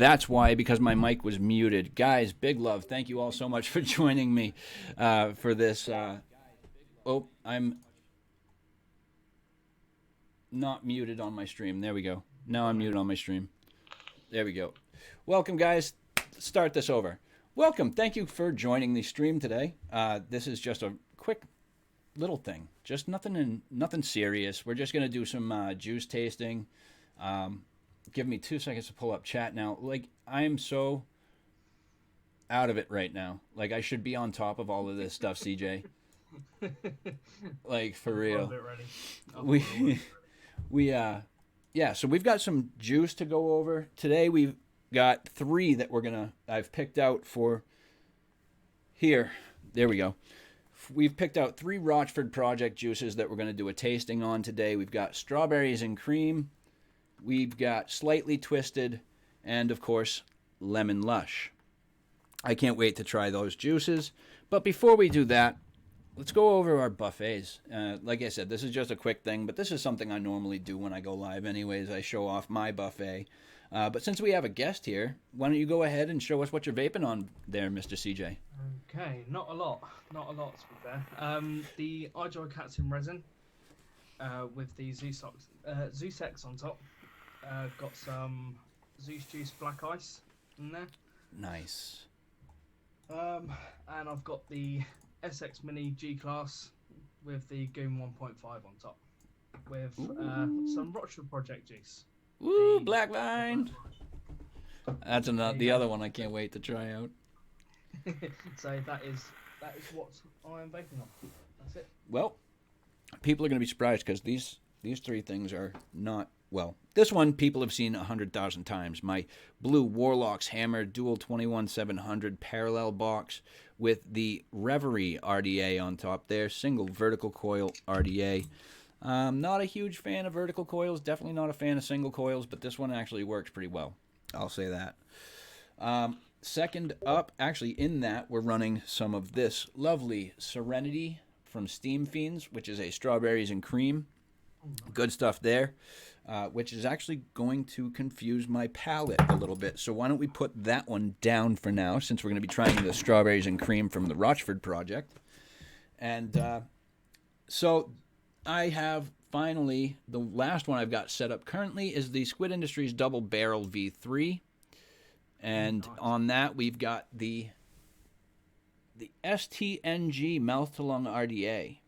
That's why, because my mic was muted. Guys, big love. Thank you all so much for joining me for this. Oh, I'm not muted on my stream. There we go. Now I'm muted on my stream. There we go. Welcome, guys. Start this over. Welcome. Thank you for joining the stream today. This is just a quick little thing. Just nothing serious. We're just going to do some juice tasting. Give me 2 seconds to pull up chat now. Like, I am so out of it right now. Like, I should be on top of all of this stuff, CJ. Like, for real. Yeah, so we've got some juice to go over. Today we've got 3 that I've picked out for here. There we go. We've picked out 3 Rochford Project juices that we're going to do a tasting on today. We've got strawberries and cream. We've got slightly twisted, and of course, lemon lush. I can't wait to try those juices. But before we do that, let's go over our buffets. Like I said, this is just a quick thing, but this is something I normally do when I go live anyways. I show off my buffet. But since we have a guest here, why don't you go ahead and show us what you're vaping on there, Mr. CJ? Okay, not a lot to be fair. The iJoy Cats in resin with the Zeus X on top. Got some Zeus Juice Black Ice in there. Nice. And I've got the SX Mini G-Class with the Goon 1.5 on top. With some Rochford Project Juice. Ooh, Black Line! That's the other one I can't wait to try out. So that is what I am vaping on. That's it. Well, people are going to be surprised because these 3 things are not... Well, this one people have seen 100,000 times. My blue Warlock's Hammer Dual 21700 parallel box with the Reverie RDA on top there. Single vertical coil RDA. Not a huge fan of vertical coils. Definitely not a fan of single coils, but this one actually works pretty well. I'll say that. Second up, actually in that, we're running some of this lovely Serenity from Steam Fiends, which is a strawberries and cream. Good stuff there. Which is actually going to confuse my palate a little bit. So why don't we put that one down for now, since we're going to be trying the strawberries and cream from the Rochford Project. And so I have finally, the last one I've got set up currently is the Squid Industries Double Barrel V3. And on that we've got the STNG Mouth to Lung RDA.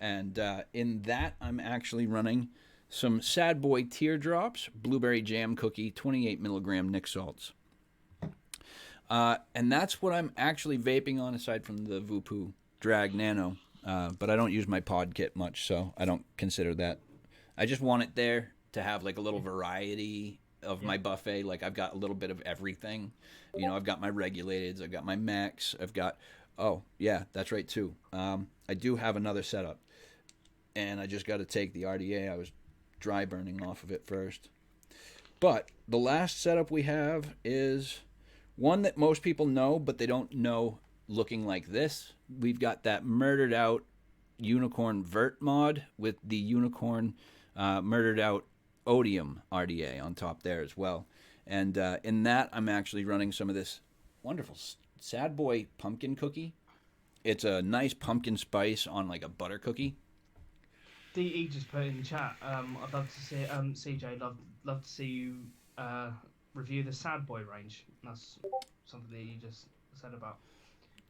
And in that I'm actually running some Sad Boy Teardrops, Blueberry Jam Cookie, 28 milligram Nic salts. And that's what I'm actually vaping on aside from the Voopoo Drag Nano. But I don't use my pod kit much, so I don't consider that. I just want it there to have like a little variety of my buffet. Like I've got a little bit of everything. You know, I've got my regulateds, I've got my Max, I've got... Oh, yeah, that's right too. I do have another setup. And I just got to take the RDA. I was dry burning off of it first. But the last setup we have is one that most people know, but they don't know looking like this. We've got that Murdered Out Unicorn Vert mod with the Unicorn Murdered Out Odium RDA on top there as well. And in that, I'm actually running some of this wonderful Sad Boy pumpkin cookie. It's a nice pumpkin spice on like a butter cookie. DE just put in the chat. I'd love to see CJ. Love to see you review the Sad Boy range. That's something that you just said about.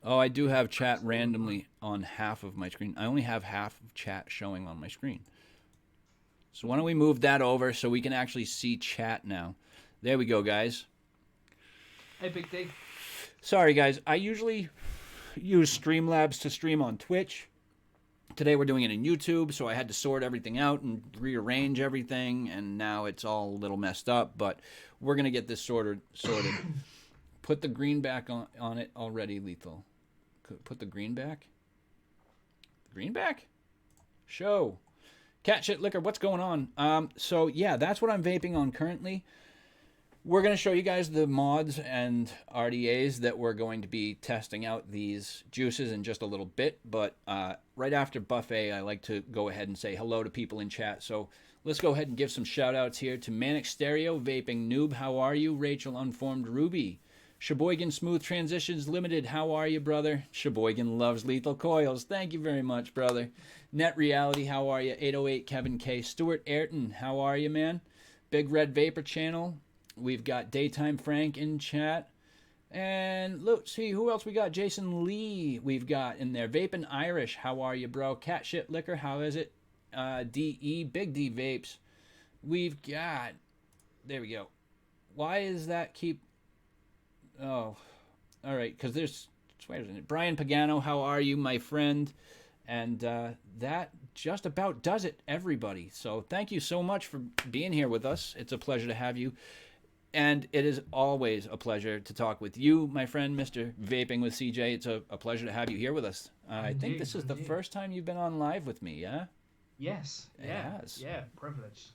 Oh, I do have chat randomly on half of my screen. I only have half of chat showing on my screen. So why don't we move that over so we can actually see chat now? There we go, guys. Hey, Big D. Sorry, guys. I usually use Streamlabs to stream on Twitch. Today we're doing it in YouTube, so I had to sort everything out and rearrange everything, and now it's all a little messed up, but we're going to get this sorted. Put the green back on it already, Lethal. Put the green back? Green back? Show. Cat shit liquor, what's going on? So, yeah, that's what I'm vaping on currently. We're going to show you guys the mods and RDAs that we're going to be testing out these juices in just a little bit. But right after Buffet, I like to go ahead and say hello to people in chat. So let's go ahead and give some shout outs here to Manic Stereo, Vaping Noob, how are you? Rachel Unformed Ruby. Sheboygan Smooth Transitions Limited, how are you, brother? Sheboygan loves lethal coils. Thank you very much, brother. Net Reality, how are you? 808 Kevin K. Stuart Ayrton, how are you, man? Big Red Vapor Channel. We've got Daytime Frank in chat. And let's see, who else we got? Jason Lee we've got in there. Vapin' Irish, how are you, bro? Cat Shit Liquor, how is it? DE, Big D Vapes. We've got, there we go. Why is that keep, oh, all right, because there's, where is it? Brian Pagano, how are you, my friend? And that just about does it, everybody. So thank you so much for being here with us. It's a pleasure to have you. And it is always a pleasure to talk with you, my friend, Mr. Vaping with CJ. It's a pleasure to have you here with us. I think this is the first time you've been on live with me, yeah? Yes. Yeah. Yes. Yeah. Privilege.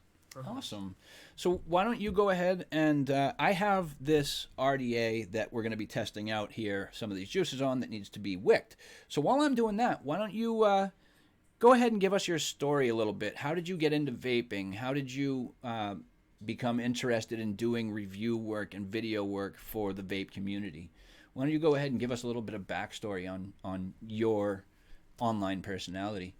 Awesome. So why don't you go ahead and I have this RDA that we're going to be testing out here, some of these juices on that needs to be wicked. So while I'm doing that, why don't you go ahead and give us your story a little bit. How did you get into vaping? How did you become interested in doing review work and video work for the vape community? Why don't you go ahead and give us a little bit of backstory on your online personality?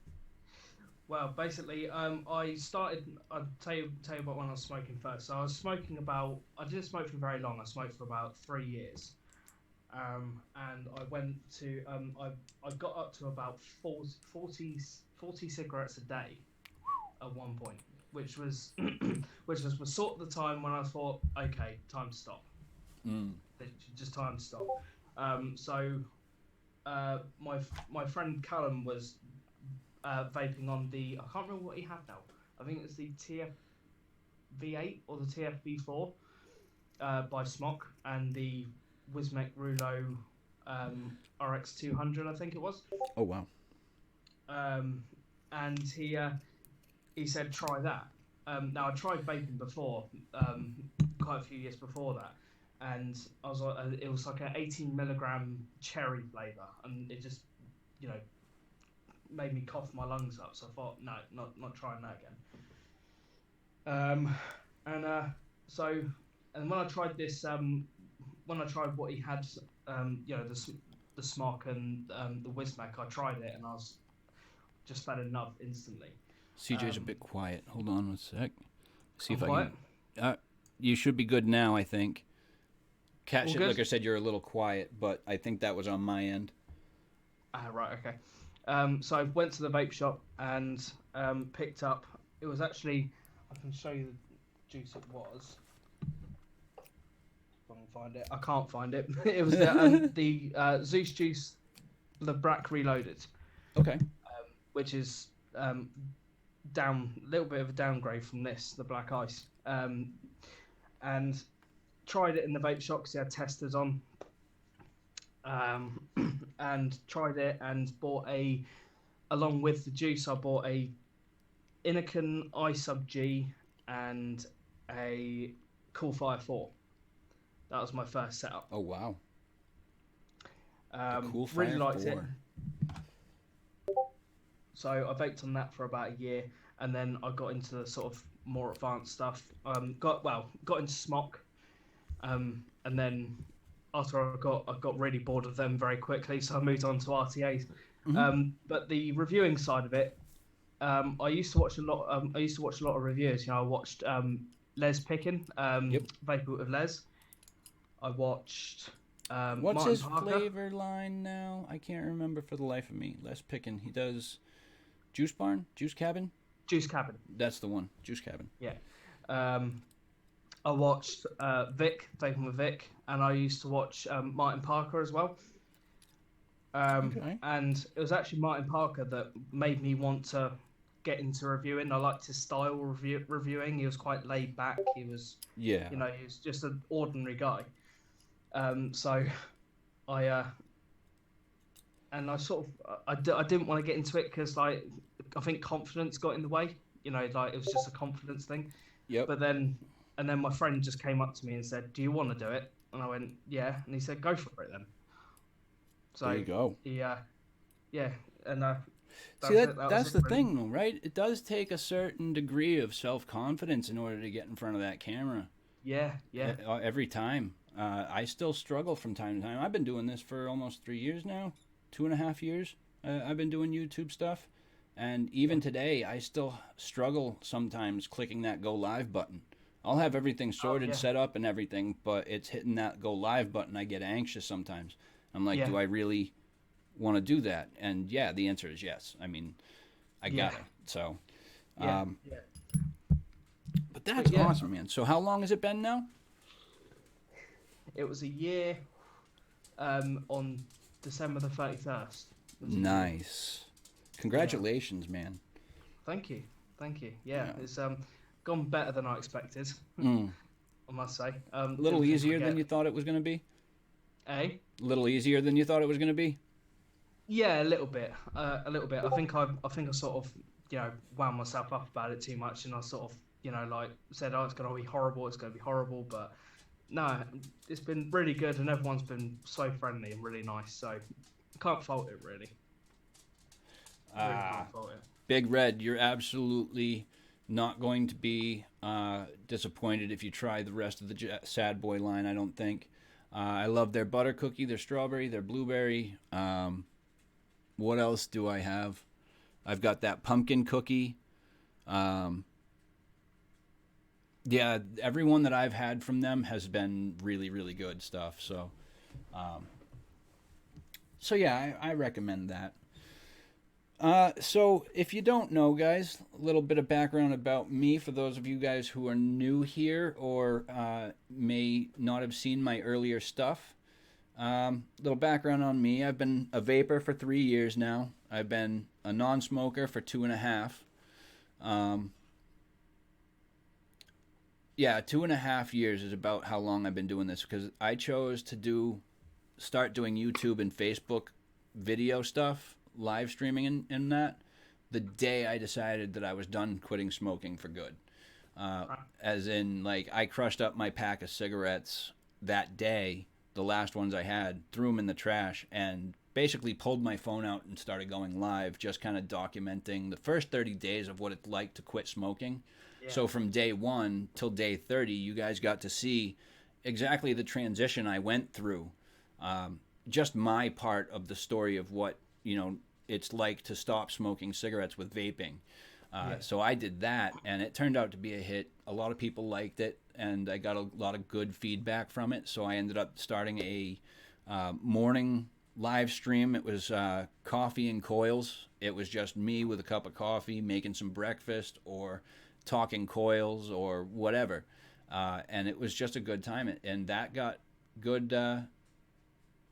Well, basically, I started. I'll tell you about when I was smoking first. So I was smoking about. I didn't smoke for very long. I smoked for about 3 years, and I went to. I got up to about 40 cigarettes a day, at one point, which was sort of the time when I thought, okay, time to stop. Just time to stop. So my friend Callum was vaping on the, I can't remember what he had now. I think it's the TF-V8 or the TF-V4 by Smock, and the Wismec Rulo RX200, I think it was. Oh wow. And he said try that. Now I tried vaping before, quite a few years before that, and I was like, it was like an 18 milligram cherry flavor, and it just, made me cough my lungs up. So I thought, no, not trying that again. And when I tried this, when I tried what he had, the Smock and the Wismac, I tried it and I was just fell in love instantly. CJ's a bit quiet. Hold on one sec. See if quiet? I can. You should be good now, I think. Cat All Shit good? Liquor said you're a little quiet, but I think that was on my end. Right, okay. So I went to the vape shop and picked up. It was actually, I can show you the juice it was. If I can find it. I can't find it. It was the Zeus juice, the Brack Reloaded. Okay. Which is down a little bit of a downgrade from this, the Black Ice. And tried it in the vape shop because they had testers on. And tried it and bought along with the juice, I bought a Innokin I Sub G and a Cool Fire 4. That was my first setup. Oh wow. Cool Fire really liked 4. it. So I vaped on that for about a year, and then I got into the sort of more advanced stuff. Got into Smock, and then after I got really bored of them very quickly, so I moved on to RTAs. Mm-hmm. But the reviewing side of it, I used to watch a lot. I used to watch a lot of reviews. I watched Les Pickin, Vapor with Les. I watched. What's Martin his Parker. flavor line now? I can't remember for the life of me. Les Pickin. He does Juice Barn, Juice Cabin. Juice Cabin. That's the one. Juice Cabin. Yeah. I watched Vic, Vaping with Vic, and I used to watch Martin Parker as well. Okay. And it was actually Martin Parker that made me want to get into reviewing. I liked his style reviewing. He was quite laid back. He was, he was just an ordinary guy. So I sort of, I didn't want to get into it because I think confidence got in the way. It was just a confidence thing. Yep. But then And then my friend just came up to me and said, "Do you want to do it?" And I went, "Yeah." And he said, "Go for it then." There you So go. he, yeah, and See, that's it. That was that's it, the really. thing, though, right? It does take a certain degree of self confidence in order to get in front of that camera. Yeah, yeah, Every time. I still struggle from time to time. I've been doing this for almost 3 years now, 2.5 years. I've been doing YouTube stuff. And yeah. even today, I still struggle sometimes clicking that go live button. I'll have everything Oh, sorted, yeah, set up, and everything, but it's hitting that go live button. I get anxious sometimes. I'm like, yeah, do I really want to do that? And yeah, the answer is yes. I mean, I yeah, gotta. So, yeah, um, yeah. but But that's yeah, awesome, man. So, how long has it been now? it was a year. On December the 31st. It was a year. Nice. Yeah. Congratulations, man. Thank you. Thank you. Yeah, Yeah. it's gone better than I expected. Mm. I must say. A little Didn't think I'd easier than get you thought it was going to be? A. A little easier than you thought it was going to be? Yeah, a little bit. A little bit. I think I sort of, wound myself up about it too much, and I sort of, like said, "Oh, it's gonna be horrible. It's gonna be horrible." But no, it's been really good, and everyone's been so friendly and really nice. So can't fault it, really. Really Ah, can't fault it. Big Red, you're absolutely not going to be disappointed if you try the rest of the Sad Boy line, I don't think. I love their butter cookie, their strawberry, their blueberry. What else do I have? I've got that pumpkin cookie. Um, yeah, everyone that I've had from them has been really, really good stuff. Um, so yeah, I recommend that. So if you don't know, guys, a little bit of background about me for those of you guys who are new here or may not have seen my earlier stuff. Little background on me: I've been a vapor for 3 years now. I've been a non-smoker for 2.5. Um, yeah, 2.5 years is about how long I've been doing this because I chose to start doing YouTube and Facebook video stuff, live streaming and that, the day I decided that I was done quitting smoking for good. Uh, Right. as in, like, I crushed up my pack of cigarettes that day, the last ones I had, threw them in the trash, and basically pulled my phone out and started going live, just kind of documenting the first 30 days of what it's like to quit smoking. Yeah. So from day one till day 30, you guys got to see exactly the transition I went through. Just my part of the story of what, it's like to stop smoking cigarettes with vaping. Yeah. So I did that, and it turned out to be a hit. A lot of people liked it, and I got a lot of good feedback from it. So I ended up starting a morning live stream. It was coffee and coils. It was just me with a cup of coffee, making some breakfast, or talking coils, or whatever. And it was just a good time, and that got good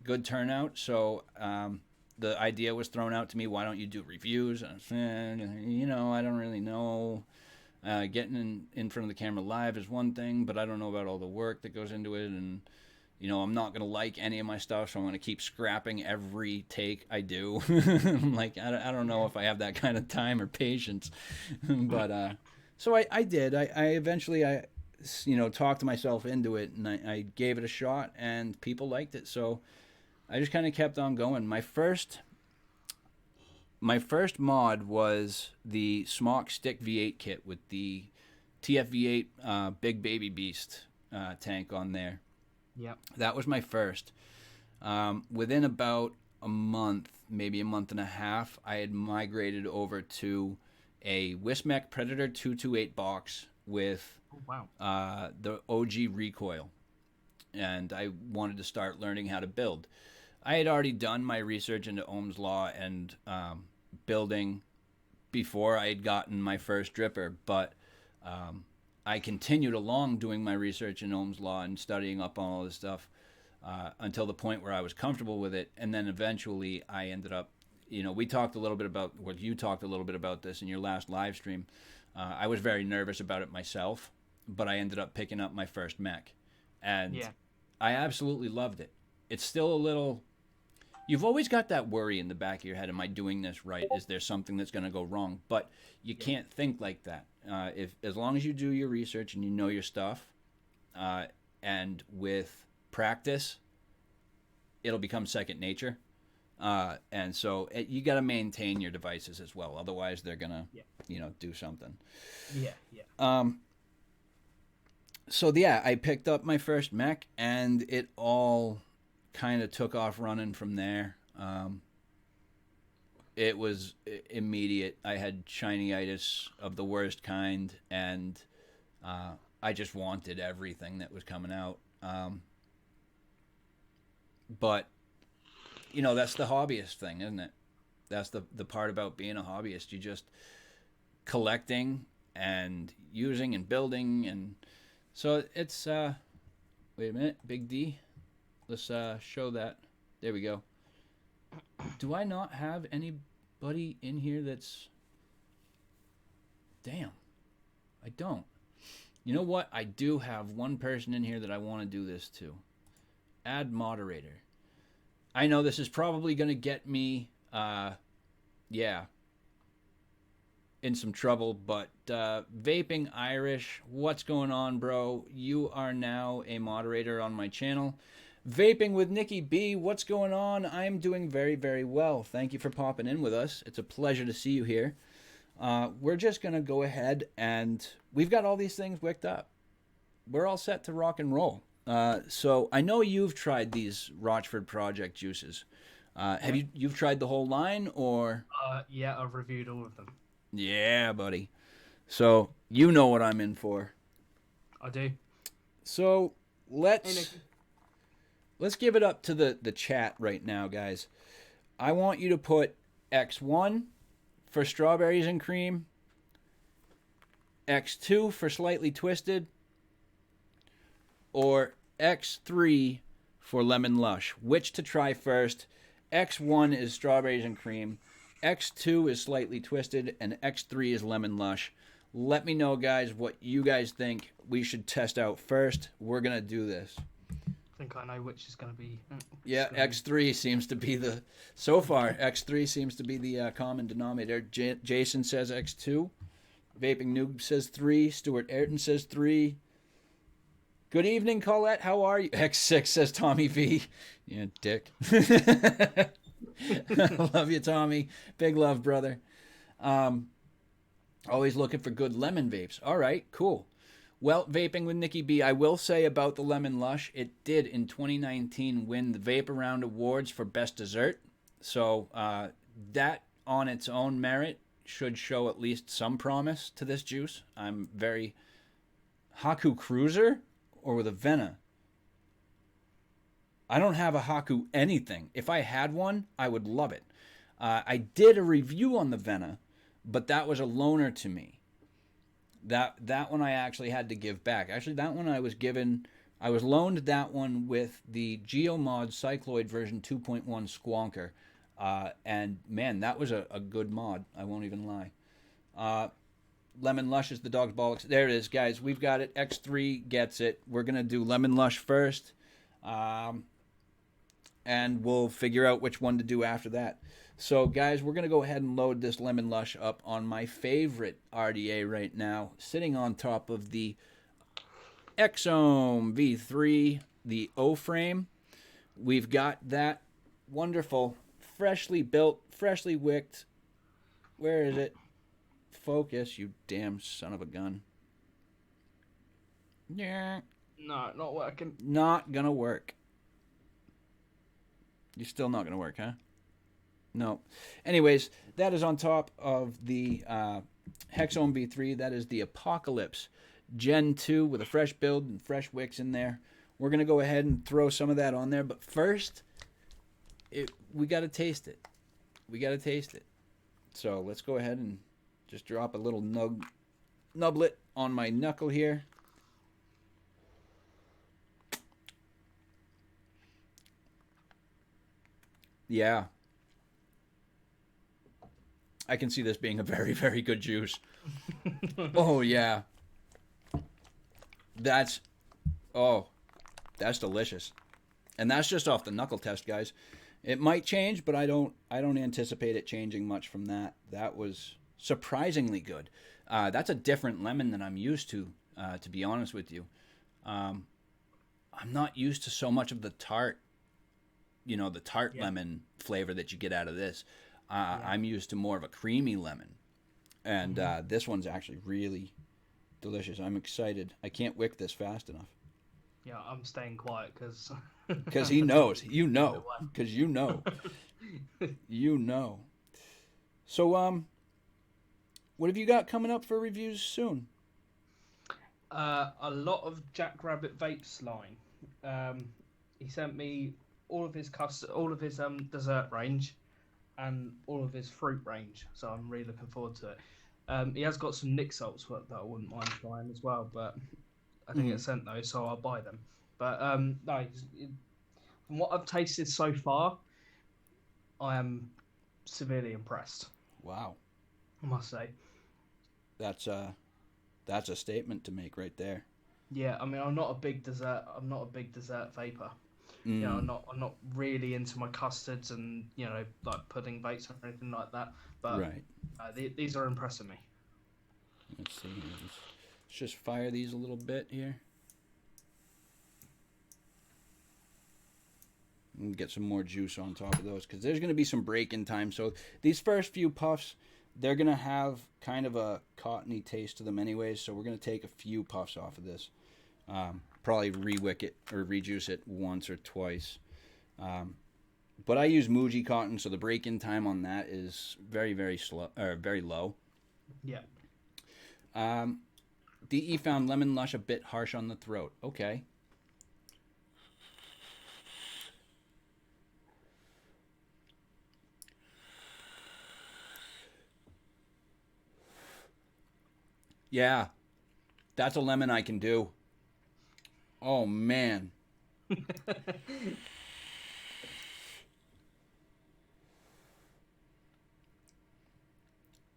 good turnout. So the idea was thrown out to me, why don't you do reviews? And I said, I don't really know. Getting in front of the camera live is one thing, but I don't know about all the work that goes into it. And, I'm not going to like any of my stuff, so I'm going to keep scrapping every take I do. I'm like, I don't know Yeah. if I have that kind of time or patience. But so I did. I eventually, talked myself into it, and I gave it a shot, and people liked it. So I just kind of kept on going. My first mod was the Smock Stick V8 kit with the TF V8 Big Baby Beast tank on there. Yep. That was my first. Within about a month, maybe a month and a half, I had migrated over to a Wismec Predator 228 box with Oh, wow. the OG recoil, and I wanted to start learning how to build. I had already done my research into Ohm's Law and building before I had gotten my first dripper, but I continued along doing my research in Ohm's Law and studying up on all this stuff until the point where I was comfortable with it. And then eventually I ended up, we talked a little bit about, well, you talked a little bit about this in your last live stream. I was very nervous about it myself, but I ended up picking up my first mech. And Yeah. I absolutely loved it. It's still a little, You've always got that worry in the back of your head. Am I doing this right? Is there something that's going to go wrong? But you can't think like that. If as long as you do your research and you know your stuff, and with practice, it'll become second nature. And so you got to maintain your devices as well. Otherwise, they're gonna, do something. Yeah. So yeah, I picked up my first mech, and it all kind of took off running from there. It was immediate. I had shiny-itis of the worst kind, and I just wanted everything that was coming out. But that's the hobbyist thing, isn't it? That's the part about being a hobbyist. You just collecting and using and building, and so it's wait a minute, Big D. Let's show that. There we go. Do I not have anybody in here that's... Damn. I don't. You know what? I do have one person in here that I want to do this to. Add moderator. I know this is probably going to get me, in some trouble, but Vaping Irish, what's going on, bro? You are now a moderator on my channel. Vaping with Nikki B, what's going on? I am doing very, very well. Thank you for popping in with us. It's a pleasure to see you here. We're just going to go ahead, and we've got all these things wicked up. We're all set to rock and roll. So I know you've tried these Rochford Project juices. Have you've tried the whole line, or? Yeah, I've reviewed all of them. Yeah, buddy. So you know what I'm in for. I do. So let's give it up to the chat right now, guys. I want you to put X1 for strawberries and cream, X2 for slightly twisted, or X3 for lemon lush. Which to try first? X1 is strawberries and cream, X2 is slightly twisted, and X3 is lemon lush. Let me know, guys, what you guys think we should test out first. We're going to do this. I think I know which is going to be... Yeah, X3 seems to be the... So far, X3 seems to be the common denominator. Jason says X2. Vaping Noob says 3. Stuart Ayrton says 3. Good evening, Colette. How are you? X6 says Tommy V. Yeah, dick. Love you, Tommy. Big love, brother. Always looking for good lemon vapes. All right, cool. Well, Vaping with Nikki B, I will say about the Lemon Lush, it did in 2019 win the Vape Around Awards for Best Dessert. So that on its own merit should show at least some promise to this juice. I'm very... Haku Cruiser or with a Vena? I don't have a Haku anything. If I had one, I would love it. I did a review on the Vena, but that was a loaner to me. That one I actually had to give back. Actually, that one I was loaned that one with the Geomod Cycloid version 2.1 Squonker. And man, that was a good mod. I won't even lie. Lemon Lush is the dog's bollocks. There it is, guys. We've got it. X3 gets it. We're going to do Lemon Lush first. And we'll figure out which one to do after that. So, guys, we're going to go ahead and load this Lemon Lush up on my favorite RDA right now, sitting on top of the Exome V3, the O-frame. We've got that wonderful, freshly built, freshly wicked. Where is it? Focus, you damn son of a gun. Yeah. No, not working. Not going to work. You're still not going to work, huh? No. Anyways, that is on top of the Hexome V3. That is the Apocalypse Gen 2 with a fresh build and fresh wicks in there. We're going to go ahead and throw some of that on there. But first, we got to taste it. We got to taste it. So let's go ahead and just drop a little nublet on my knuckle here. Yeah. I can see this being a very, very good juice. Oh, yeah. That's delicious. And that's just off the knuckle test, guys. It might change, but I don't anticipate it changing much from that. That was surprisingly good. That's a different lemon than I'm used to be honest with you. Um, I'm not used to so much of the tart, the tart Yeah, lemon flavor that you get out of this. yeah. I'm used to more of a creamy lemon, and Hmm. this one's actually really delicious. I'm excited. I can't wick this fast enough Yeah, I'm staying quiet because because he I don't knows. want You to give it know, because you know, away. you know. So what have you got coming up for reviews soon? A lot of Jackrabbit Vapes line. Um, he sent me all of his dessert range, and all of his fruit range. So I'm really looking forward to it. He has got some Nick salts that I wouldn't mind trying as well, but I didn't Mm, get sent those, so I'll buy them. But no, from what I've tasted so far, I am severely impressed. wow, I must say. that's uh that's a statement to make right there. Yeah, I mean, I'm not a big dessert vapor. You know, Mm, I'm not really into my custards and like pudding bakes or anything like that. But right. these are impressing me. Let's see here. Let's just fire these a little bit here. And get some more juice on top of those because there's going to be some break in time. So these first few puffs, they're going to have kind of a cottony taste to them anyways. So we're going to take a few puffs off of this. Probably re-wick it or rejuice it once or twice. Um, but I use Muji cotton, so the break-in time on that is very, very slow or very low. Yeah. Um, DE found lemon lush a bit harsh on the throat. Okay. Yeah, that's a lemon I can do. Oh man.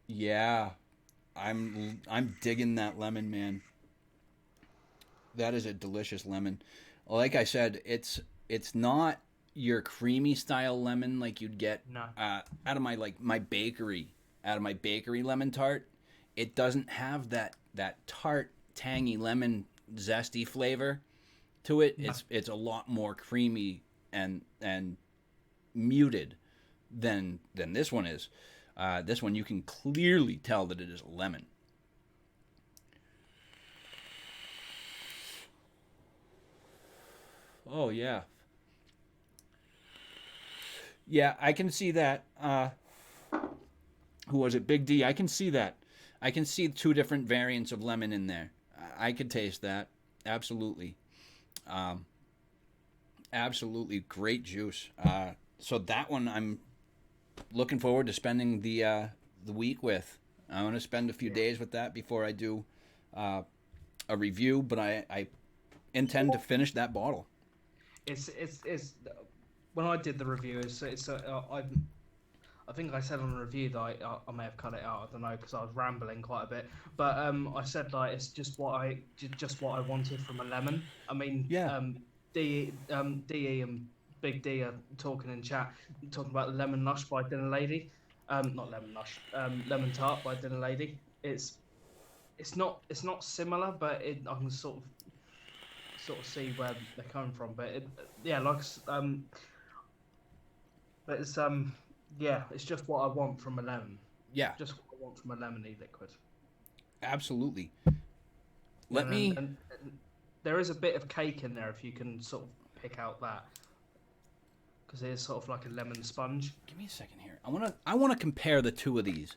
Yeah, I'm digging that lemon, man. That is a delicious lemon. Like I said, it's not your creamy style lemon like you'd get No. out of my bakery lemon tart. It doesn't have that tart, tangy lemon zesty flavor to it. No. It's a lot more creamy and muted than this one is. This one you can clearly tell that it is a lemon. Oh yeah, yeah. I can see that. Who was it? Big D. I can see that. I can see two different variants of lemon in there. I could taste that. Absolutely. Um, absolutely great juice. So that one I'm looking forward to spending the week with. I want to spend a few Yeah. days with that before I do uh, a review, but I intend to finish that bottle. It's when I did the review, I think I said on the review that I may have cut it out. I don't know because I was rambling quite a bit. But I said like it's just what I wanted from a lemon. I mean, Yeah. De and Big D are talking in chat, talking about Lemon Lush by Dinner Lady. Not Lemon Lush. Lemon Tart by Dinner Lady. It's not similar, but I can sort of see where they're coming from. But yeah, but yeah, it's just what I want from a lemon. Yeah. Just what I want from a lemony liquid. Absolutely. Yeah, Let me and there is a bit of cake in there if you can sort of pick out that because it is sort of like a lemon sponge. give me a second here. I wanna compare the two of these.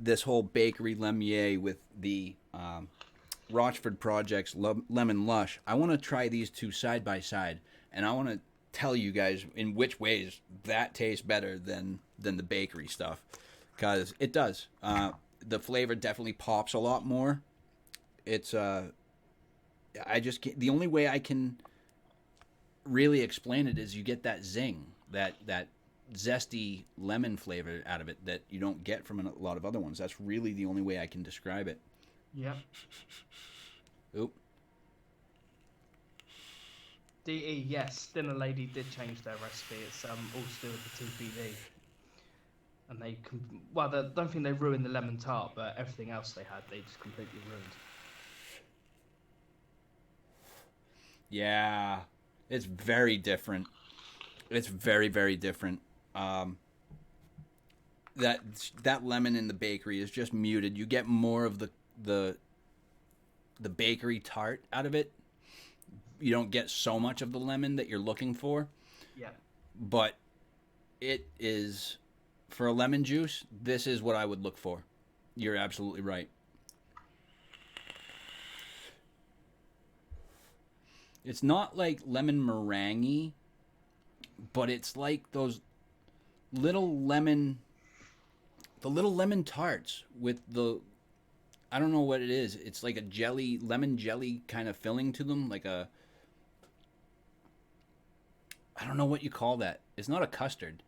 This whole bakery Lemier with the Rochford Project's Lemon Lush. I want to try these two side by side, and I want to tell you guys in which ways that tastes better than the bakery stuff, because it does. The flavor definitely pops a lot more. It's I just can't, the only way I can really explain it is you get that zing, that zesty lemon flavor out of it that you don't get from a lot of other ones. That's really the only way I can describe it. Yeah, Oop. DE, yes. Dinner Lady did change their recipe. It's all to do with the TPD. And I don't think they ruined the lemon tart, but everything else they had, they just completely ruined. Yeah, it's very different. It's very, very different. Um, that that lemon in the bakery is just muted. You get more of the the bakery tart out of it. You don't get so much of the lemon that you're looking for, Yeah. but it is for a lemon juice. This is what I would look for. You're absolutely right. It's not like lemon meringue, but it's like those little lemon, the little lemon tarts with the, I don't know what it is. It's like a jelly, lemon jelly kind of filling to them, like a, I don't know what you call that. It's not a custard.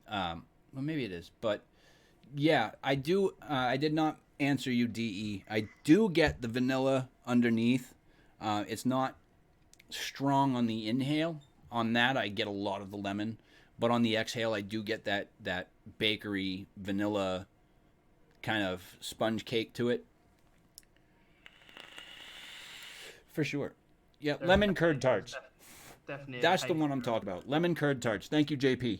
Well, maybe it is, but yeah, I do. I did not answer you, De. I do get the vanilla underneath. It's not strong on the inhale. On that, I get a lot of the lemon, but on the exhale, I do get that bakery vanilla kind of sponge cake to it. For sure. Yeah, lemon curd tarts. Definitely. That's the one I'm talking about. Lemon curd tarts. Thank you, JP.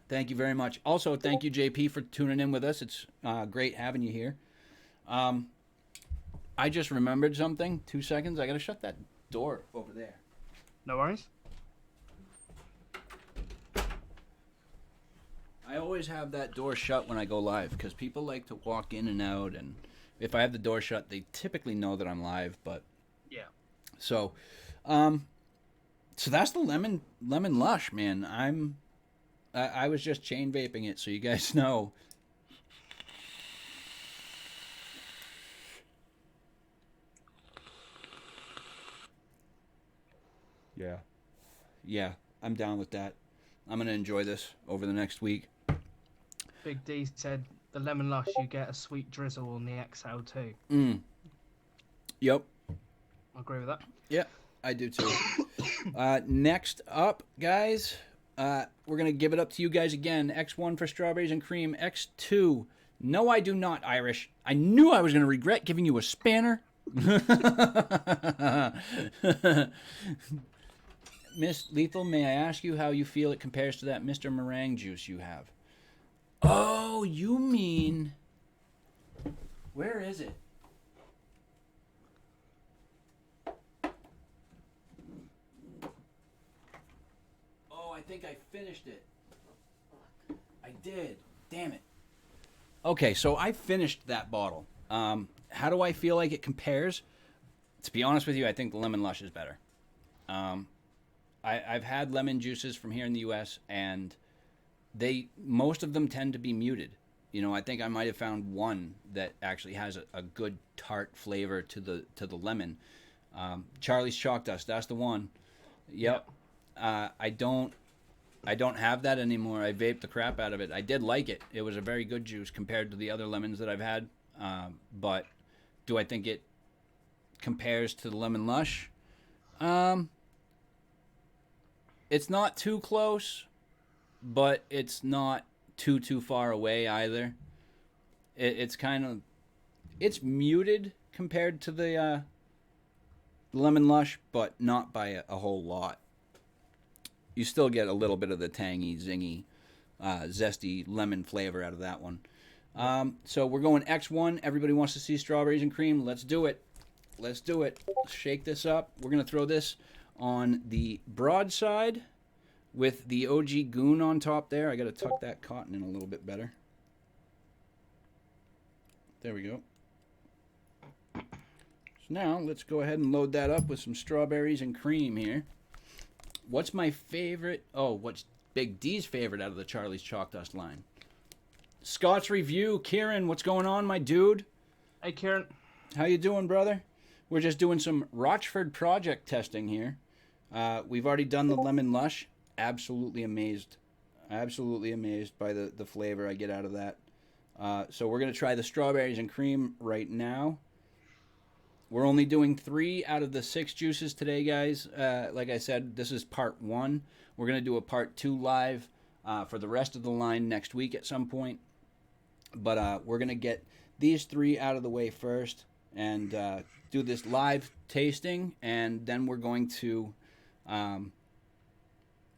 Thank you very much. Also, thank you, JP, for tuning in with us. It's great having you here. I just remembered something. 2 seconds. I got to shut that door over there. No worries. I always have that door shut when I go live because people like to walk in and out. And if I have the door shut, they typically know that I'm live. But yeah. So that's the lemon lush, man. I was just chain vaping it, so you guys know. Yeah, I'm down with that. I'm gonna enjoy this over the next week. Big D said the lemon lush, you get a sweet drizzle on the exhale too. Yep. I agree with that. Yeah, I do too. Next up, guys, we're going to give it up to you guys again. X1 for strawberries and cream. X2. No, I do not, Irish. I knew I was going to regret giving you a spanner. Miss Lethal, may I ask you how you feel it compares to that Mr. Meringue juice you have? Oh, you mean... Where is it? I think I finished it. I did. Damn it. Okay, so I finished that bottle. How do I feel like it compares? To be honest with you, I think the Lemon Lush is better. I've had lemon juices from here in the U.S., and most of them tend to be muted. You know, I think I might have found one that actually has a good tart flavor to the lemon. Charlie's Chalk Dust, that's the one. Yep. I don't have that anymore. I vaped the crap out of it. I did like it. It was a very good juice compared to the other lemons that I've had. But do I think it compares to the Lemon Lush? It's not too close, but it's not too far away either. It's kind of... It's muted compared to the Lemon Lush, but not by a whole lot. You still get a little bit of the tangy, zingy, zesty lemon flavor out of that one. So we're going X1. Everybody wants to see strawberries and cream. Let's do it. Let's do it. Shake this up. We're going to throw this on the broadside with the OG Goon on top there. I got to tuck that cotton in a little bit better. There we go. So now let's go ahead and load that up with some strawberries and cream here. What's my favorite? Oh, what's Big D's favorite out of the Charlie's Chalk Dust line? Scott's Review. Kieran, what's going on, my dude? Hey, Kieran. How you doing, brother? We're just doing some Rochford Project testing here. We've already done the Lemon Lush. Absolutely amazed. Absolutely amazed by the flavor I get out of that. So we're going to try the strawberries and cream right now. We're only doing 3 out of the 6 juices today, guys. Like I said, this is part 1. We're going to do a part 2 live for the rest of the line next week at some point. But we're going to get these 3 out of the way first and do this live tasting, and then we're going to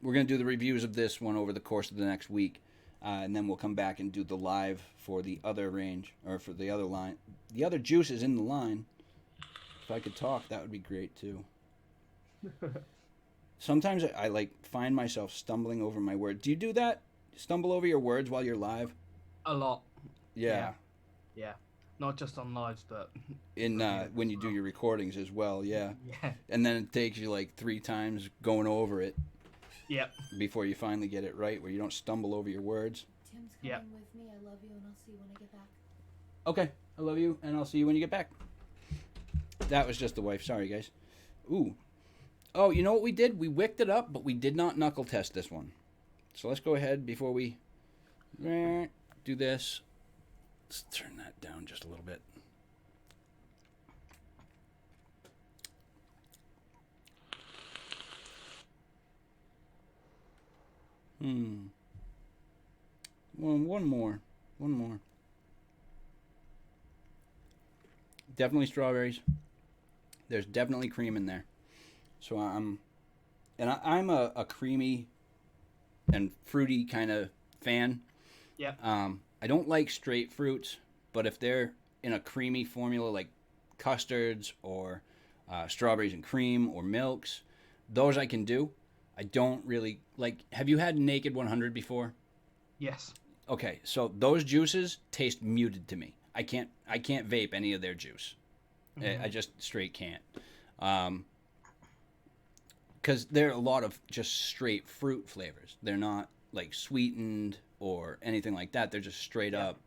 do the reviews of this one over the course of the next week. And then we'll come back and do the live for the other range, or for the other line. The other juices in the line. If I could talk, that would be great too. Sometimes I like find myself stumbling over my words. Do you do that? Stumble over your words while you're live? A lot. Yeah. Yeah. Not just on lives, but In when you do your recordings as well, yeah. Yeah. And then it takes you like 3 times going over it. Yep. Before you finally get it right, where you don't stumble over your words. Tim's coming with me. I love you, and I'll see you when I get back. Okay, I love you, and I'll see you when you get back. That was just the wife. Sorry, guys. Ooh. Oh, you know what we did? We wicked it up, but we did not knuckle test this one. So let's go ahead before we do this. Let's turn that down just a little bit. Well, one more. Definitely strawberries. There's definitely cream in there. So I'm a creamy and fruity kind of fan. Yeah. I don't like straight fruits, but if they're in a creamy formula like custards or strawberries and cream or milks, those I can do. I don't really like. Have you had Naked 100 before? Yes. Okay, so those juices taste muted to me. I can't vape any of their juice. Mm-hmm. I just straight can't. Because there are a lot of just straight fruit flavors. They're not like sweetened or anything like that. They're just straight up,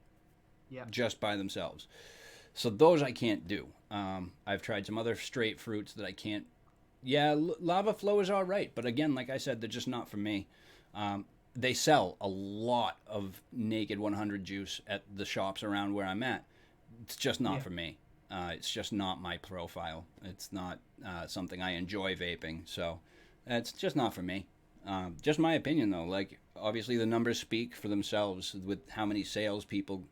just by themselves. So those I can't do. I've tried some other straight fruits that I can't. Yeah, Lava Flow is all right, but again, like I said, they're just not for me. They sell a lot of Naked 100 juice at the shops around where I'm at. It's just not for me. It's just not my profile. It's not something I enjoy vaping, so it's just not for me. Just my opinion, though. Like, obviously, the numbers speak for themselves with how many sales people,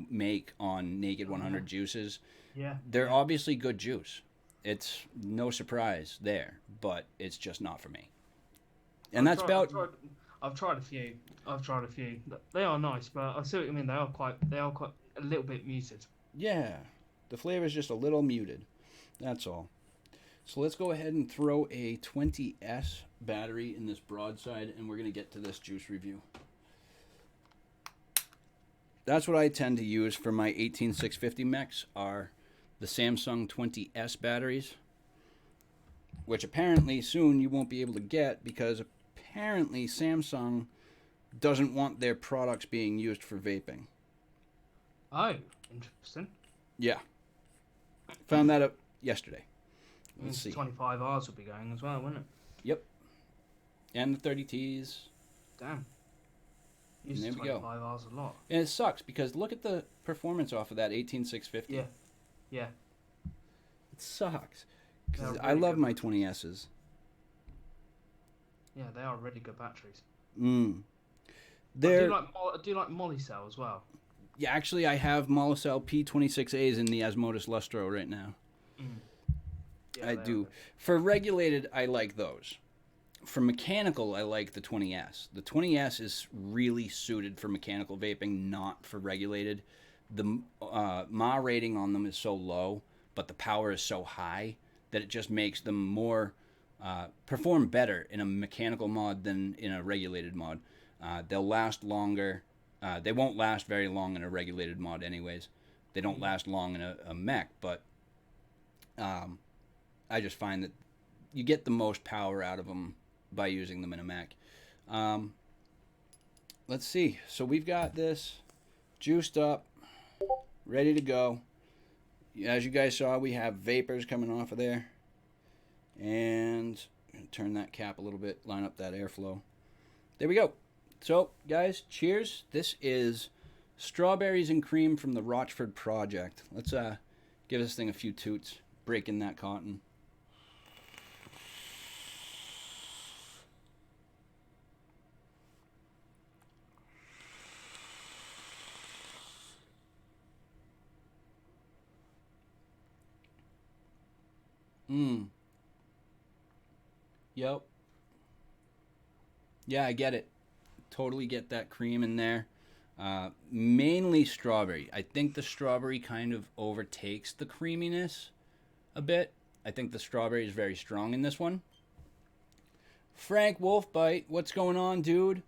make on Naked 100 juices. Yeah. They're obviously good juice. It's no surprise there, but it's just not for me. And I've tried a few. They are nice, but I see what you mean. They are quite a little bit muted. Yeah, the flavor is just a little muted. That's all. So let's go ahead and throw a 20S battery in this broadside, and we're going to get to this juice review. That's what I tend to use for my 18650 mechs are the Samsung 20S batteries, which apparently soon you won't be able to get because apparently Samsung doesn't want their products being used for vaping. Oh, interesting. Yeah. Found that up yesterday. Let's see. 25 Rs will be going as well, won't it? Yep. And the 30Ts. Damn. Used There to we go. 25 Rs a lot. And it sucks because look at the performance off of that 18650. Yeah. Yeah. It sucks. Because They're I really love good my batteries. 20Ss. Yeah, they are really good batteries. Mm. I They're... do like Molicel as well. Yeah, actually, I have Molicel P26As in the Asmodus Lustro right now. Yeah, I do. For regulated, I like those. For mechanical, I like the 20S. The 20S is really suited for mechanical vaping, not for regulated. The Ma rating on them is so low, but the power is so high that it just makes them more perform better in a mechanical mod than in a regulated mod. They'll last longer. They won't last very long in a regulated mod anyways. They don't last long in a mech, but I just find that you get the most power out of them by using them in a mech. Let's see. So we've got this juiced up, ready to go. As you guys saw, we have vapors coming off of there. And turn that cap a little bit, line up that airflow. There we go. So, guys, cheers. This is strawberries and cream from the Rochford Project. Let's give this thing a few toots. breaking that cotton. Yep. Yeah, I get it. Totally get that cream in there. Mainly strawberry. I think the strawberry kind of overtakes the creaminess a bit. I think the strawberry is very strong in this one. Frank Wolfbite, what's going on, dude?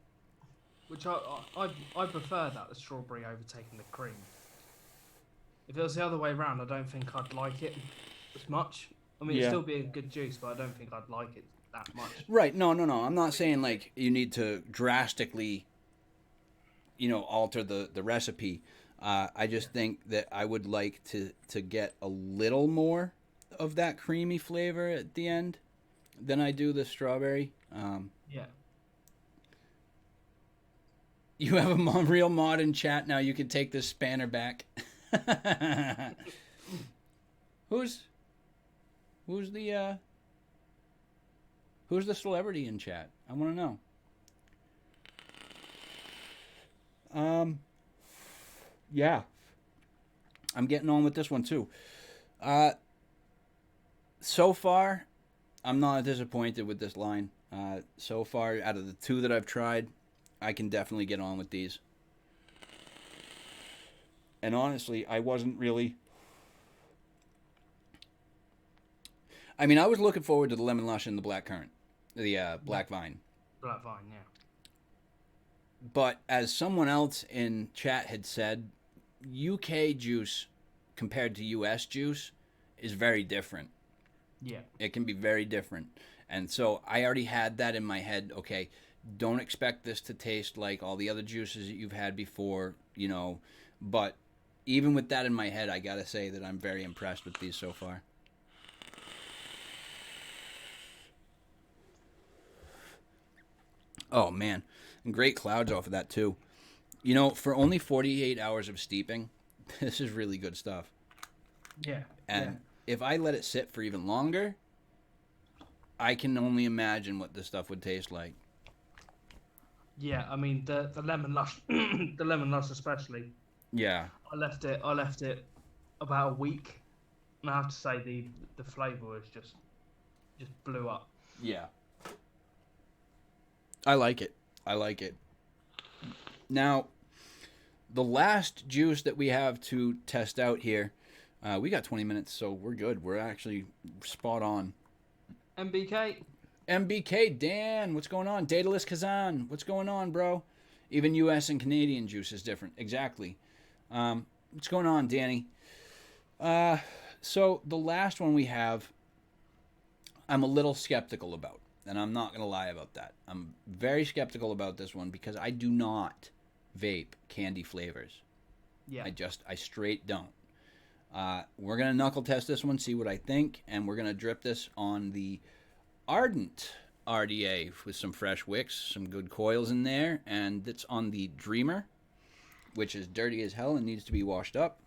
Which I prefer that, the strawberry overtaking the cream. If it was the other way around, I don't think I'd like it as much. I mean, it'd still be a good juice, but I don't think I'd like it that much. Right. No. I'm not saying like you need to drastically, alter the recipe. I just think that I would like to get a little more of that creamy flavor at the end than I do the strawberry. Yeah. You have a real mod in chat now. You can take this spanner back. Who's the celebrity in chat? I want to know. Yeah. I'm getting on with this one too. So far, I'm not disappointed with this line. So far, out of the two that I've tried, I can definitely get on with these. And honestly, I wasn't really... I mean, I was looking forward to the Lemon Lush and the Black Currant. The Black Vine. Black Vine, yeah. But as someone else in chat had said, UK juice compared to US juice is very different. Yeah. It can be very different. And so I already had that in my head. Okay, don't expect this to taste like all the other juices that you've had before, But even with that in my head, I got to say that I'm very impressed with these so far. Oh, man. And great clouds off of that, too. For only 48 hours of steeping, this is really good stuff. Yeah. And if I let it sit for even longer, I can only imagine what this stuff would taste like. Yeah, I mean the lemon lush, the lemon lush especially. Yeah. I left it about a week, and I have to say the flavour was just blew up. Yeah. I like it. Now, the last juice that we have to test out here, we got 20 minutes, so we're good. We're actually spot on. MBK, Dan, what's going on? Daedalus Kazan, what's going on, bro? Even U.S. and Canadian juice is different. Exactly. What's going on, Danny? So the last one we have, I'm a little skeptical about, and I'm not going to lie about that. I'm very skeptical about this one because I do not vape candy flavors. Yeah. I straight don't. We're going to knuckle test this one, see what I think, and we're going to drip this on the Ardent RDA with some fresh wicks, some good coils in there, and it's on the Dreamer, which is dirty as hell and needs to be washed up.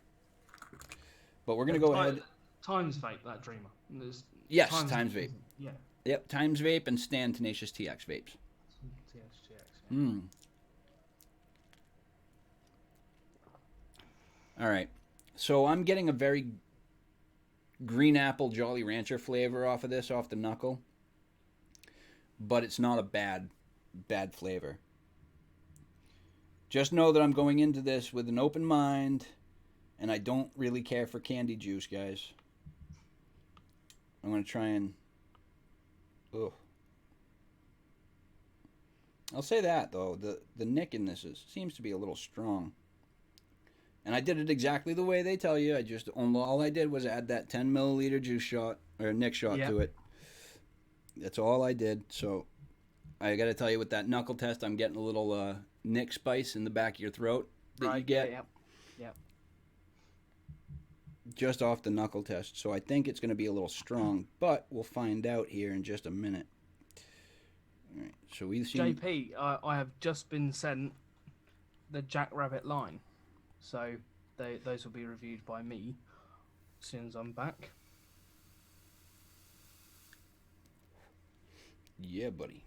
But we're going to go ahead. Times Vape, that Dreamer. Yes, Times Vape. Yeah. Yep, Times Vape and Stan Tenacious TX Vapes. Yeah. All right. So I'm getting a very green apple Jolly Rancher flavor off of this, off the knuckle. But it's not a bad flavor. Just know that I'm going into this with an open mind, and I don't really care for candy juice, guys. I'm going to try and... Ugh. I'll say that, though. The nick in this seems to be a little strong. And I did it exactly the way they tell you. All I did was add that 10 milliliter juice shot, or nick shot to it. That's all I did. So I got to tell you, with that knuckle test, I'm getting a little nick spice in the back of your throat that you get. Yeah. Just off the knuckle test. So I think it's going to be a little strong, but we'll find out here in just a minute. All right. So we see JP, I have just been sent the Jackrabbit line. So those will be reviewed by me as soon as I'm back. Yeah, buddy.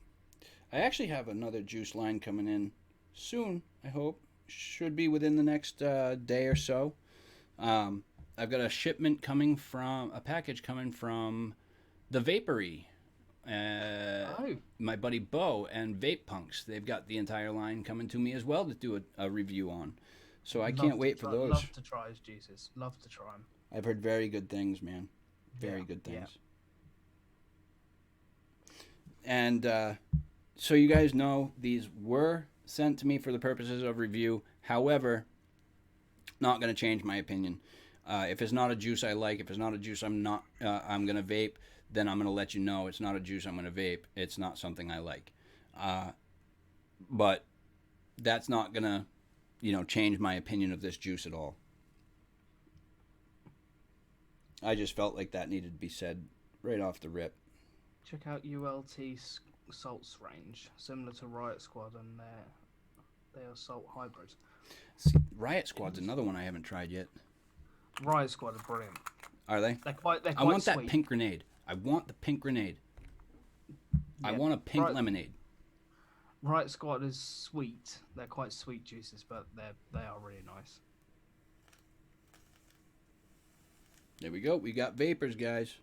I actually have another juice line coming in soon, I hope. Should be within the next day or so. I've got a package coming from the Vapory. My buddy Bo and Vape Punks. They've got the entire line coming to me as well to do a review on. So I can't wait for those. Love to try his juices. Love to try them. I've heard very good things, man. Very good things. Yeah. And so you guys know these were sent to me for the purposes of review. However, not going to change my opinion. If it's not a juice I like, if it's not a juice I'm going to vape, then I'm going to let you know it's not a juice I'm going to vape. It's not something I like. But that's not going to, change my opinion of this juice at all. I just felt like that needed to be said right off the rip. Check out ULT salts range, similar to Riot Squad, and they are salt hybrids. See, Riot Squad's another one I haven't tried yet. Riot Squad are brilliant. Are they? They're quite I want sweet. that pink grenade. I want the pink grenade. Yeah, I want a pink lemonade. Riot Squad is sweet. They're quite sweet juices, but they are really nice. There we go. We got vapors, guys.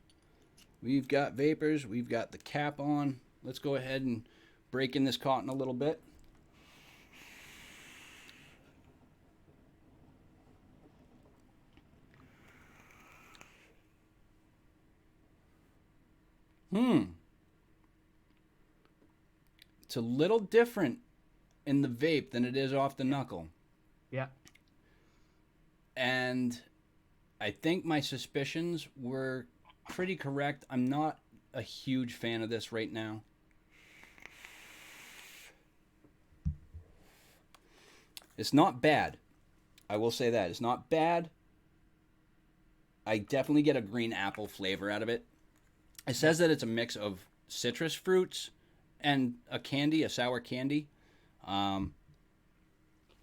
We've got vapors. We've got the cap on. Let's go ahead and break in this cotton a little bit. It's a little different in the vape than it is off the knuckle. Yeah. And I think my suspicions were pretty correct. I'm not a huge fan of this right now. It's not bad. I will say that. It's not bad. I definitely get a green apple flavor out of it. It says that it's a mix of citrus fruits and a sour candy. You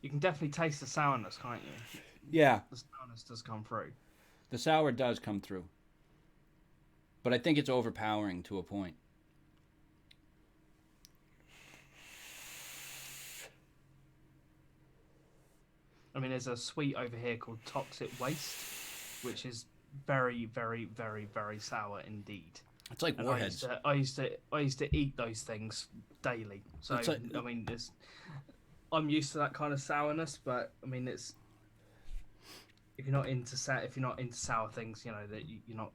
can definitely taste the sourness, can't you? Yeah. The sourness does come through. The sour does come through. But I think it's overpowering to a point. I mean, there's a sweet over here called Toxic Waste, which is very, very, very, very sour indeed. It's like and Warheads. I used to eat those things daily. So I mean, I'm used to that kind of sourness, but I mean, it's if you're not into sour things, that you're not,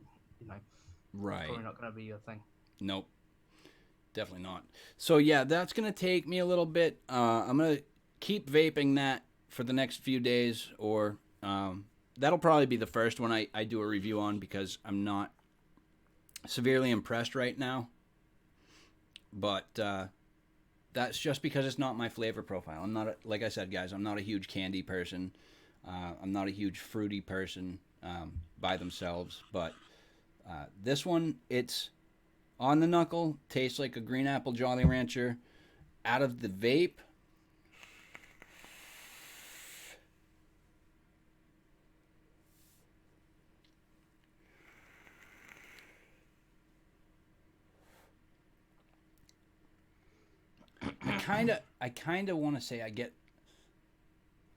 right, probably not going to be your thing. Nope, definitely not. So yeah, that's gonna take me a little bit. I'm gonna keep vaping that for the next few days, or that'll probably be the first one I do a review on, because I'm not severely impressed right now. But that's just because it's not my flavor profile. I'm not, like I said, guys, I'm not a huge candy person. I'm not a huge fruity person by themselves. But this one, it's on the knuckle, tastes like a green apple Jolly Rancher. Out of the vape, I kind of want to say I get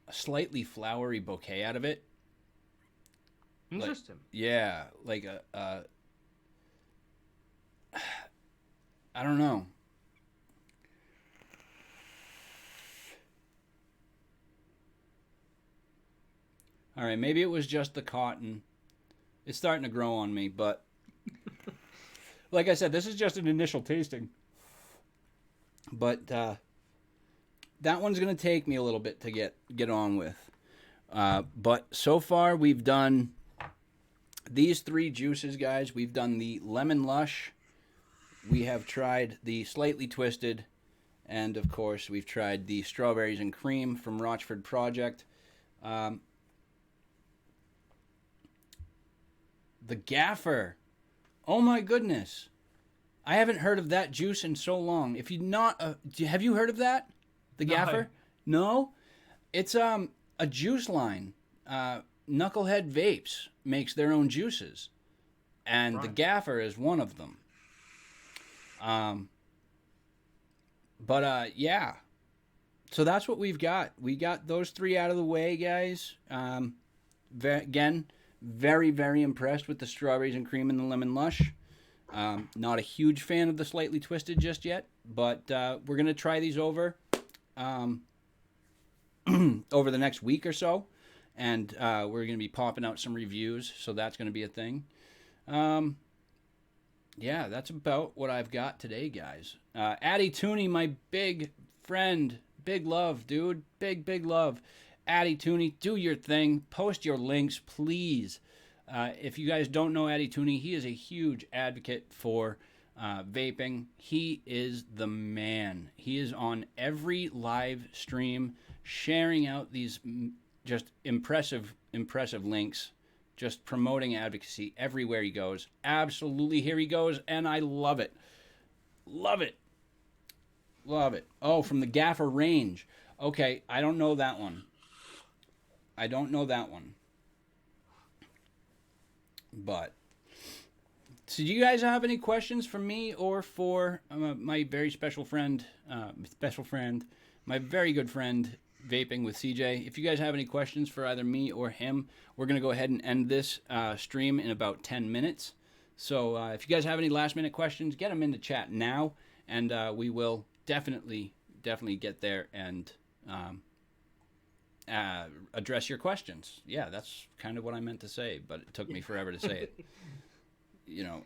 a slightly flowery bouquet out of it. Interesting. Like I don't know. All right, maybe it was just the cotton. It's starting to grow on me, but like I said, this is just an initial tasting. But that one's going to take me a little bit to get on with. But so far, we've done these three juices, guys. We've done the Lemon Lush. We have tried the Slightly Twisted. And, of course, we've tried the Strawberries and Cream from Rochford Project. The Gaffer. Oh, my goodness. I haven't heard of that juice in so long. If you not, have you heard of that? The Gaffer? No? It's a juice line. Knucklehead Vapes makes their own juices, and the Gaffer is one of them. Yeah. So that's what we've got. We got those three out of the way, guys. Again, very, very impressed with the strawberries and cream and the lemon lush. Not a huge fan of the slightly twisted just yet, but we're going to try these over over the next week or so. And we're going to be popping out some reviews, so that's going to be a thing. Yeah, that's about what I've got today, guys. Addy Tooney, my big friend, big love, dude. Big love. Addy Tooney, do your thing. Post your links, please. If you guys don't know Addy Tooney, he is a huge advocate for vaping. He is the man. He is on every live stream sharing out these just impressive links, just promoting advocacy everywhere he goes. Absolutely, here he goes, and I love it. Love it. Oh, from the Gaffer Range. Okay, I don't know that one. But, so do you guys have any questions for me or for my very special friend, my very good friend, Vaping with CJ? If you guys have any questions for either me or him, we're going to go ahead and end this stream in about 10 minutes. So if you guys have any last minute questions, get them into chat now, and we will definitely get there and address your questions. Yeah, that's kind of what I meant to say, but it took me forever to say it. You know,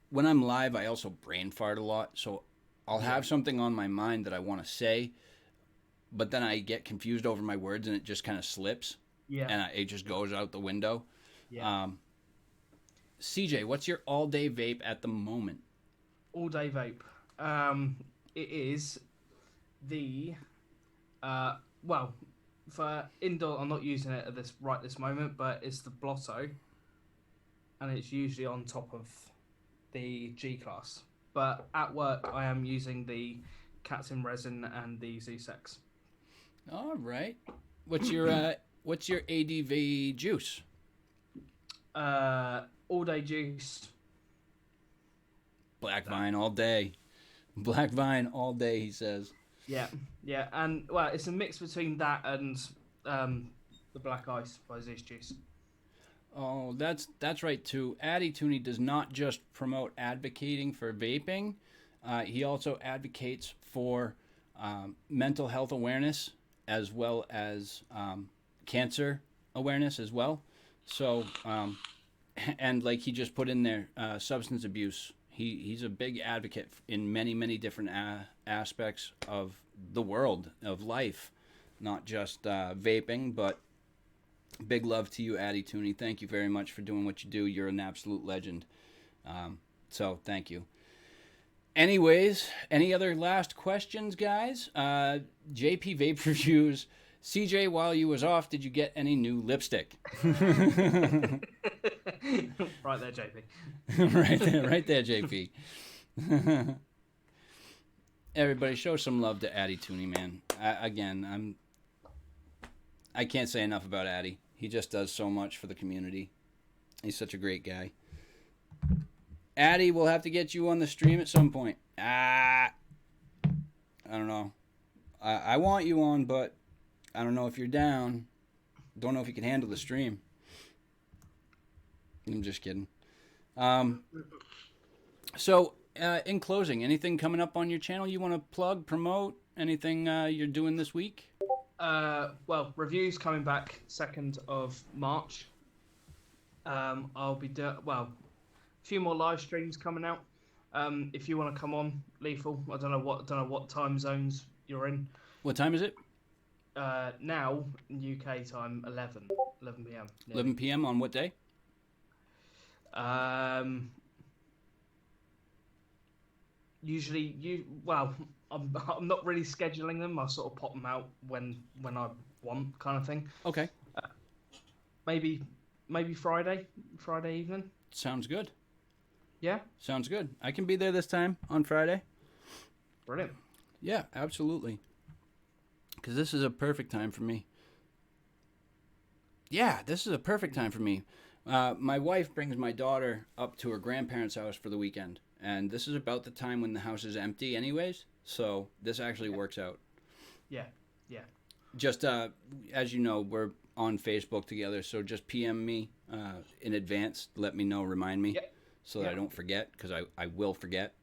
when I'm live, I also brain fart a lot, so I'll have something on my mind that I want to say, but then I get confused over my words and it just kind of slips. Yeah. And it just goes out the window. Yeah. CJ, what's your all-day vape at the moment? All-day vape. It is the well, for indoor, I'm not using it at this moment, but it's the Blotto, and it's usually on top of the G class. But at work, I am using the Cats in Resin and the Zeus. All right. What's your ADV juice? All-day juice. Black Vine all day. Black Vine all day, he says. Yeah, and well, it's a mix between that and the Black Ice by Zeus Juice. Oh, that's right too. Addy Tooney does not just promote advocating for vaping. He also advocates for mental health awareness as well as cancer awareness as well. So, and like he just put in there, substance abuse. He's a big advocate in many different aspects of the world, of life, not just vaping, but big love to you, Addy Tooney. Thank you very much for doing what you do. You're an absolute legend. So thank you. Anyways, any other last questions, guys? JP Vape Reviews. CJ, while you was off, did you get any new lipstick? Right there, JP. right there, JP. Everybody, show some love to Addy Tooney, man. I can't say enough about Addy. He just does so much for the community. He's such a great guy. Addy, we'll have to get you on the stream at some point. I don't know. I want you on, but I don't know if you're down. Don't know if you can handle the stream. I'm just kidding. So, in closing, anything coming up on your channel you want to plug, promote? Anything you're doing this week? Well, reviews coming back 2nd of March. I'll be a few more live streams coming out. If you want to come on, Lethal. I don't know what time zones you're in. What time is it? Now UK time 11 p.m. 11 p.m. on what day? Usually I'm not really scheduling them. I sort of pop them out when I want, kind of thing. Okay. Maybe Friday evening. Sounds good. Yeah. Sounds good. I can be there this time on Friday. Brilliant. Yeah, absolutely. Because this is a perfect time for me. Yeah, this is a perfect time for me. My wife brings my daughter up to her grandparents' house for the weekend. and this is about the time when the house is empty anyways, so this actually works out. Yeah, yeah. Just as you know, we're on Facebook together, so just PM me in advance, let me know, remind me, Yep. so that I don't forget, because I will forget.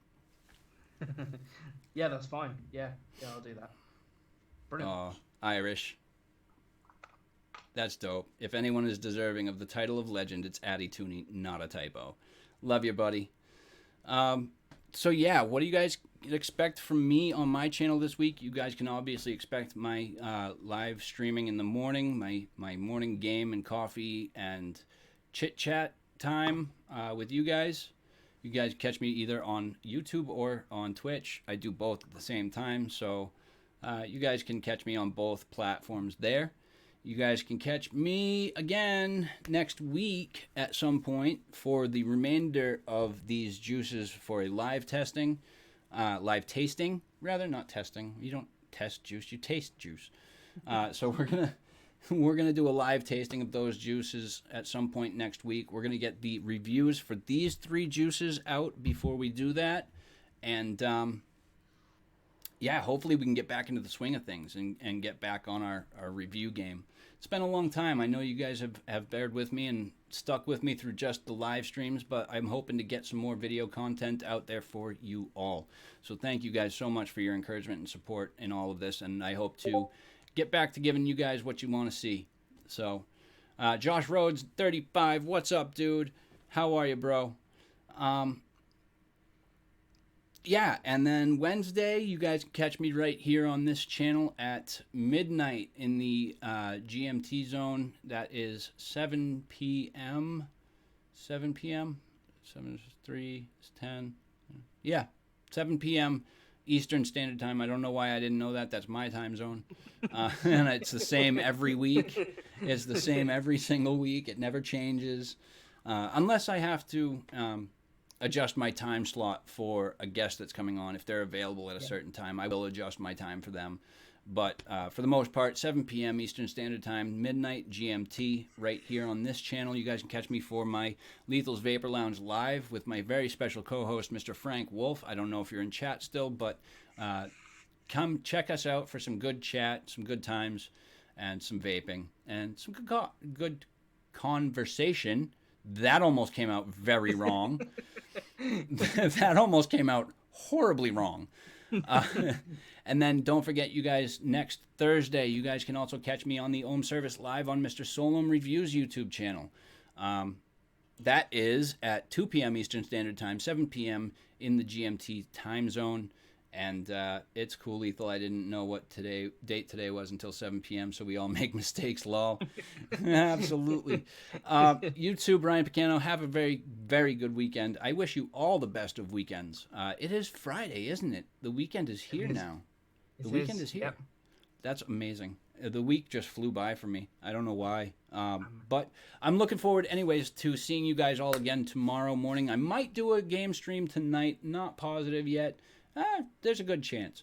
Yeah, that's fine. Yeah, I'll do that. Brilliant. Irish. That's dope. If anyone is deserving of the title of legend, it's Addy Tooney, not a typo. Love you, buddy. So yeah, what do you guys expect from me on my channel this week? You guys can obviously expect my live streaming in the morning, my morning game and coffee and chit chat time with you guys. You guys catch me either on YouTube or on Twitch. I do both at the same time, so you guys can catch me on both platforms there. You guys can catch me again next week at some point for the remainder of these juices for a live tasting, rather, not testing. You don't test juice, you taste juice. So we're gonna do a live tasting of those juices at some point next week. We're gonna get the reviews for these 3 juices out before we do that, and yeah, hopefully we can get back into the swing of things and get back on our review game. It's been a long time. I know you guys have bared with me and stuck with me through just the live streams, but I'm hoping to get some more video content out there for you all. So thank you guys so much for your encouragement and support in all of this, and I hope to get back to giving you guys what you want to see. So, Josh Rhodes, 35, what's up, dude? How are you, bro? Yeah, and then Wednesday, you guys can catch me right here on this channel at midnight in the GMT zone. That is 7 p.m. 7 p.m. 7 is 3 is 10. Yeah, 7 p.m. Eastern Standard Time. I don't know why I didn't know that. That's my time zone. And it's the same every week. It's the same every single week. It never changes. Unless I have to adjust my time slot for a guest that's coming on. If they're available at a certain time, I will adjust my time for them. But for the most part, 7 p.m. Eastern Standard Time, midnight GMT, right here on this channel. You guys can catch me for my Lethal's Vapor Lounge live with my very special co-host, Mr. Frank Wolf. I don't know if you're in chat still, but come check us out for some good chat, some good times, and some vaping, and some good conversation. That almost came out very wrong. That almost came out horribly wrong. And then don't forget, you guys, next Thursday, you guys can also catch me on the Ohm Service live on Mr. Solom Reviews YouTube channel. That is at 2 p.m. Eastern Standard Time, 7 p.m. in the GMT time zone. And it's cool, Lethal. I didn't know what date today was until 7 p.m., so we all make mistakes, lol. Absolutely. You too, Brian Picano. Have a very, very good weekend. I wish you all the best of weekends. It is Friday, isn't it? The weekend is here now. The weekend is here. Yep. That's amazing. The week just flew by for me. I don't know why. But I'm looking forward, anyways, to seeing you guys all again tomorrow morning. I might do a game stream tonight. Not positive yet. There's a good chance.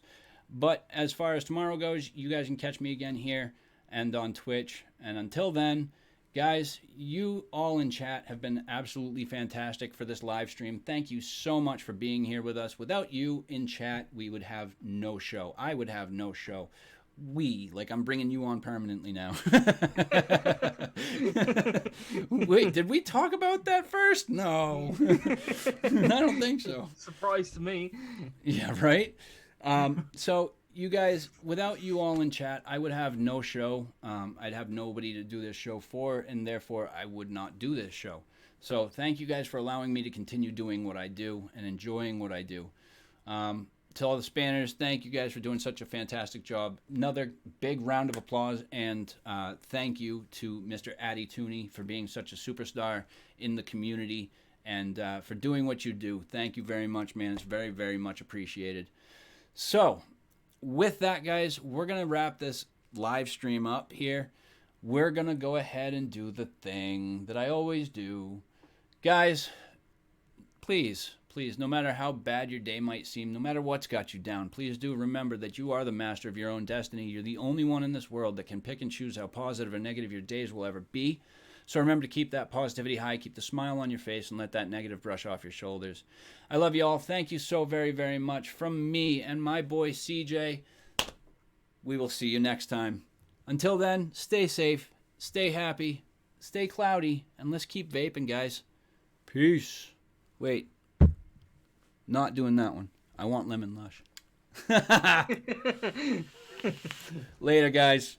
But as far as tomorrow goes, you guys can catch me again here and on Twitch. And until then, guys, you all in chat have been absolutely fantastic for this live stream. Thank you so much for being here with us. Without you in chat, we would have no show. I would have no show. Like I'm bringing you on permanently now. Wait, did we talk about that first? No. I don't think so. Surprise to me. Yeah, right? So you guys, without you all in chat, I would have no show. I'd have nobody to do this show for, and therefore I would not do this show. So thank you guys for allowing me to continue doing what I do and enjoying what I do. To all the Spanners, thank you guys for doing such a fantastic job. Another big round of applause, and thank you to Mr. Addy Tooney for being such a superstar in the community and for doing what you do. Thank you very much, man. It's very, very much appreciated. So, with that, guys, we're going to wrap this live stream up here. We're going to go ahead and do the thing that I always do. Guys, please, no matter how bad your day might seem, no matter what's got you down, please do remember that you are the master of your own destiny. You're the only one in this world that can pick and choose how positive or negative your days will ever be. So remember to keep that positivity high, keep the smile on your face, and let that negative brush off your shoulders. I love you all. Thank you so very, very much. From me and my boy CJ, we will see you next time. Until then, stay safe, stay happy, stay cloudy, and let's keep vaping, guys. Peace. Wait. Not doing that one. I want Lemon Lush. Later, guys.